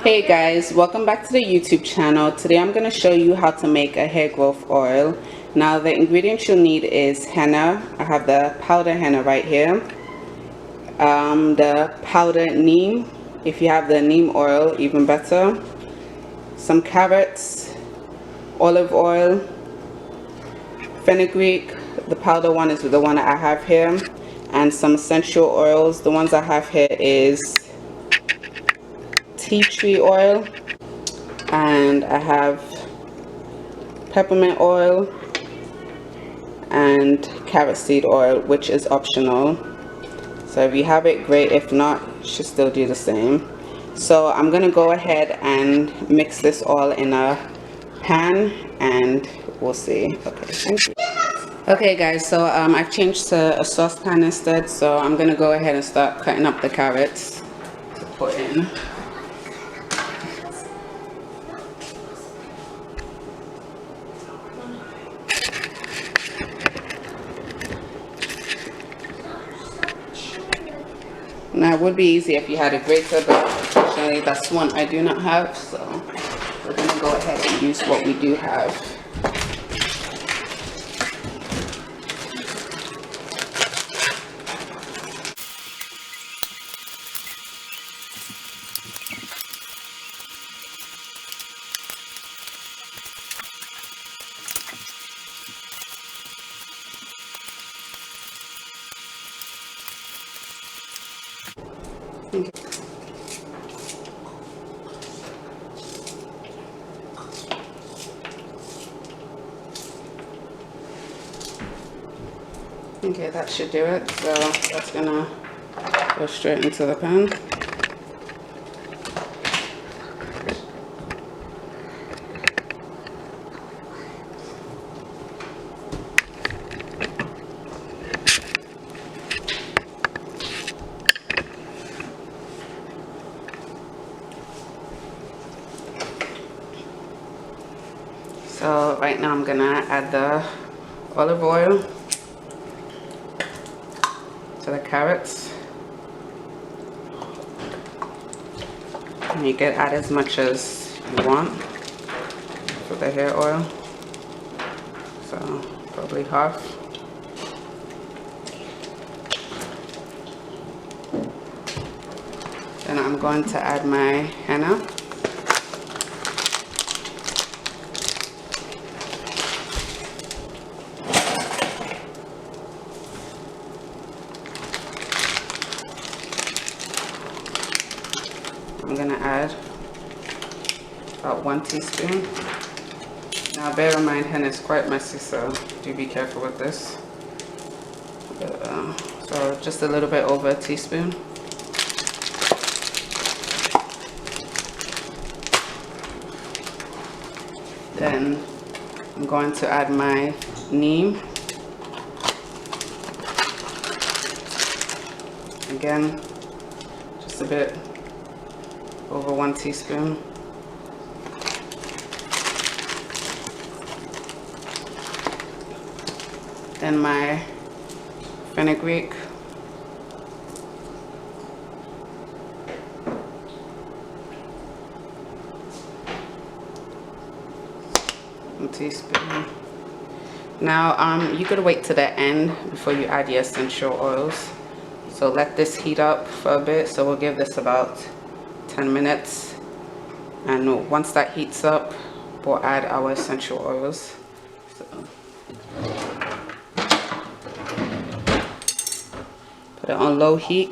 Hey guys, welcome back to the YouTube channel. Today I'm going to show you how to make a hair growth oil. Now the ingredients you'll need is henna. I have the powder henna right here. The powder neem. If you have the neem oil, even better. Some carrots, olive oil, fenugreek. The powder one is the one that I have here. And some essential oils. The ones I have here is tea tree oil. And I have peppermint oil and carrot seed oil, which is optional. So if you have it, great. If not, you should still do the same. So I'm gonna go ahead and mix this all in a pan and we'll see. Okay, thank you. Okay guys, so I've changed to a saucepan instead, so I'm gonna go ahead and start cutting up the carrots to put in. Now it would be easy if you had a grater, but unfortunately that's one I do not have, so we're going to go ahead and use what we do have. Okay, that should do it. So that's gonna go straight into the pan. So right now I'm gonna add the olive oil to the carrots. And you can add as much as you want for the hair oil. So probably half. Then I'm going to add my henna. I'm gonna add about 1 teaspoon. Now bear in mind, henna is quite messy, so do be careful with this. So just a little bit over a teaspoon. Then I'm going to add my neem. Again, just a bit over 1 teaspoon. Then my fenugreek. One teaspoon. Now you could wait to the end before you add your essential oils. So let this heat up for a bit. So we'll give this about 10 minutes, and once that heats up, we'll add our essential oils. So put it on low heat.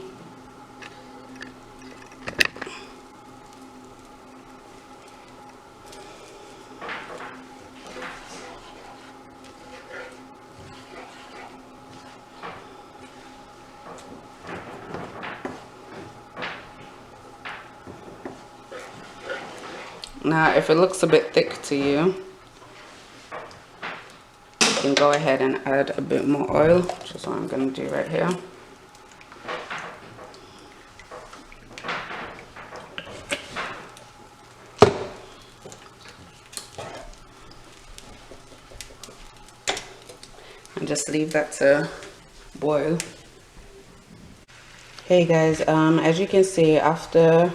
Now if it looks a bit thick to you, you can go ahead and add a bit more oil, which is what I'm going to do right here. And just leave that to boil. Hey guys, as you can see, after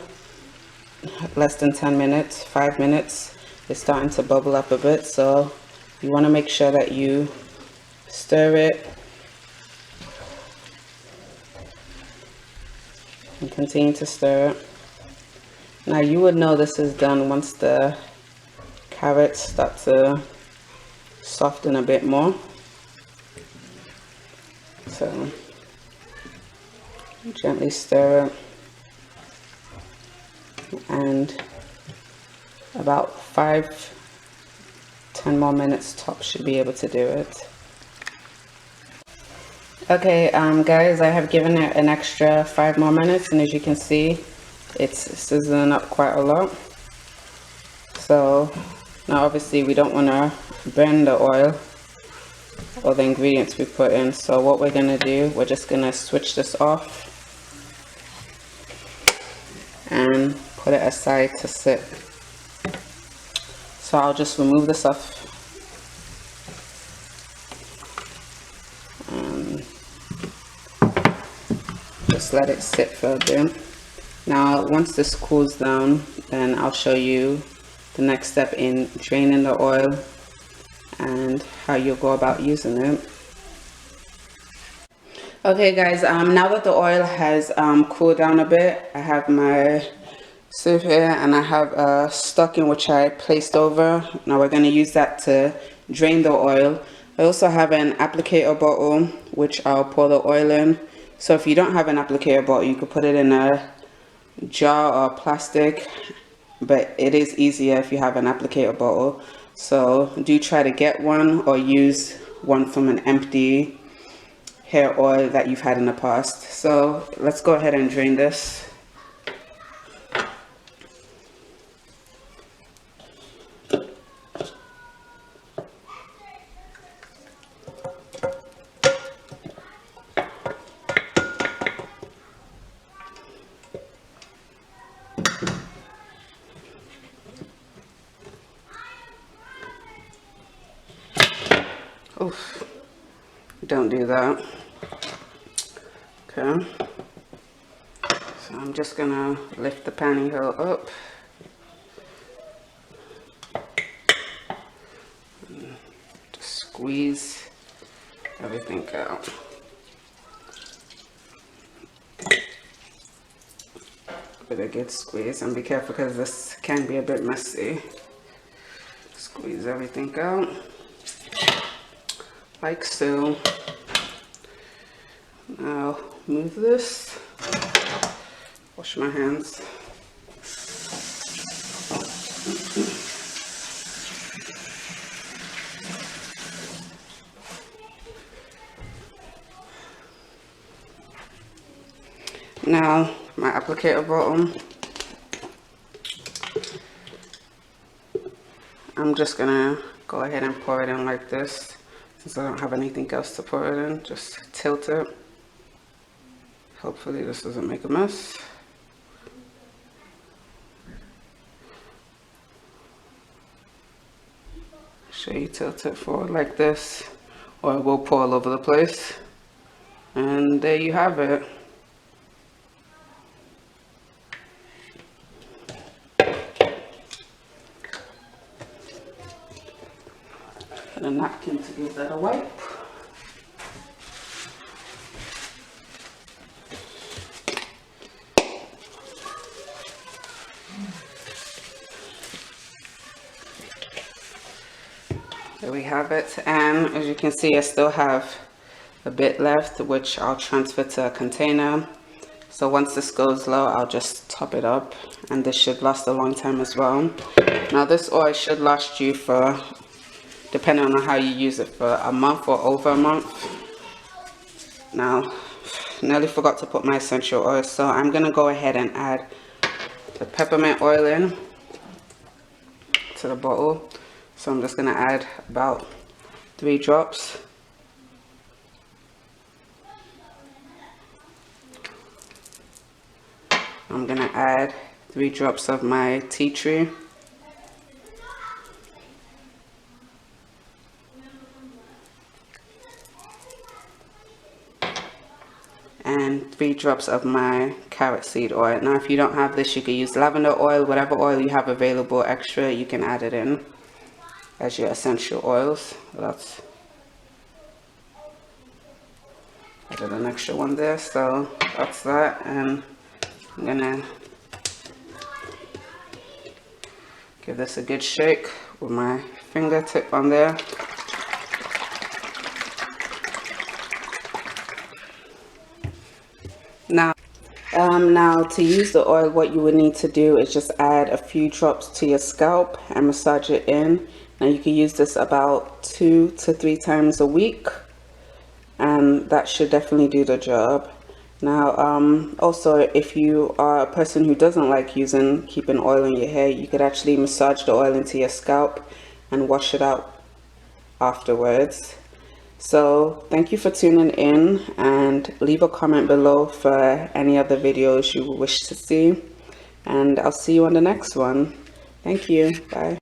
less than 10 minutes, 5 minutes. It's starting to bubble up a bit, so you want to make sure that you stir it and continue to stir it. Now you would know this is done once the carrots start to soften a bit more. So gently stir it, and about 5-10 more minutes top should be able to do it. Okay, guys, I have given it an extra 5 more minutes, and as you can see, it's sizzling up quite a lot. So now obviously we don't want to burn the oil or the ingredients we put in, so what we're going to do, we're just going to switch this off and put it aside to sit. So I'll just remove this off and just let it sit for a bit. Now once this cools down, then I'll show you the next step in draining the oil and how you'll go about using it. Okay guys, now that the oil has cooled down a bit, I have my sieve here and I have a stocking which I placed over. Now we're going to use that to drain the oil. I also have an applicator bottle which I'll pour the oil in. So if you don't have an applicator bottle, you could put it in a jar or plastic, but it is easier if you have an applicator bottle. So do try to get one or use one from an empty hair oil that you've had in the past. So let's go ahead and drain this. Oof, don't do that. Okay, so I'm just gonna lift the pantyhose up and just squeeze everything out. With a good squeeze, and be careful because this can be a bit messy. Squeeze everything out like so. Now move this, wash my hands. Now my applicator bottle, I'm just gonna go ahead and pour it in like this. Since I don't have anything else to pour it in, just tilt it. Hopefully this doesn't make a mess. So you tilt it forward like this, or it will pour all over the place. And there you have it. Put a napkin to give that a wipe. There we have it, and as you can see, I still have a bit left, which I'll transfer to a container. So once this goes low, I'll just top it up, and this should last a long time as well. Now this oil should last you for, depending on how you use it, for a month or over a month. Now, nearly forgot to put my essential oil, so I'm gonna go ahead and add the peppermint oil in to the bottle. So I'm just gonna add about 3 drops. I'm gonna add 3 drops of my tea tree. And 3 drops of my carrot seed oil. Now if you don't have this, you can use lavender oil. Whatever oil you have available extra, you can add it in as your essential oils. That's added an extra one there, so that's that. And I'm gonna give this a good shake with my fingertip on there. Now to use the oil, what you would need to do is just add a few drops to your scalp and massage it in. Now you can use this about 2 to 3 times a week, and that should definitely do the job. Now also, if you are a person who doesn't like keeping oil in your hair, you could actually massage the oil into your scalp and wash it out afterwards. So thank you for tuning in, and leave a comment below for any other videos you wish to see, and I'll see you on the next one. Thank you. Bye.